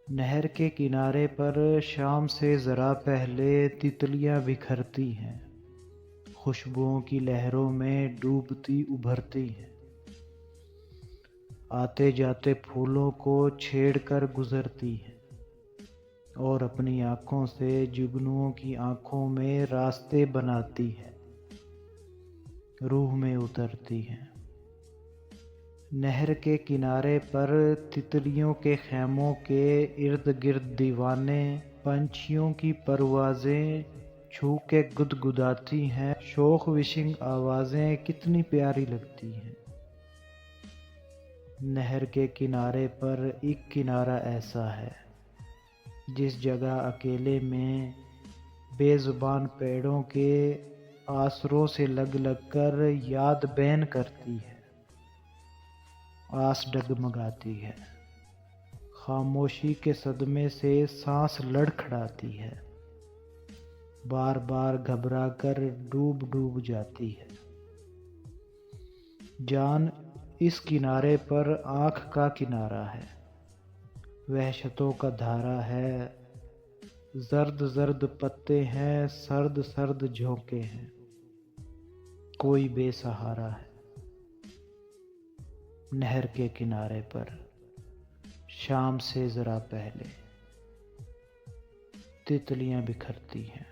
نہر کے کنارے پر شام سے ذرا پہلے تتلیاں بکھرتی ہیں، خوشبوؤں کی لہروں میں ڈوبتی ابھرتی ہیں، آتے جاتے پھولوں کو چھیڑ کر گزرتی ہیں اور اپنی آنکھوں سے جگنوؤں کی آنکھوں میں راستے بناتی ہیں، روح میں اترتی ہیں۔ نہر کے کنارے پر تتلیوں کے خیموں کے ارد گرد دیوانے پنچھیوں کی پروازیں چھو کے گدگداتی ہیں، شوق وشنگ آوازیں کتنی پیاری لگتی ہیں۔ نہر کے کنارے پر ایک کنارہ ایسا ہے جس جگہ اکیلے میں بے زبان پیڑوں کے آسروں سے لگ لگ کر یاد بین کرتی ہے، آس ڈگمگاتی ہے، خاموشی کے صدمے سے سانس لڑکھڑاتی ہے، بار بار گھبرا کر ڈوب ڈوب جاتی ہے۔ جان اس کنارے پر آنکھ کا کنارہ ہے، وحشتوں کا دھارا ہے، زرد زرد پتے ہیں، سرد سرد جھونکے ہیں، کوئی بے سہارا ہے۔ نہر کے کنارے پر شام سے ذرا پہلے تتلیاں بکھرتی ہیں۔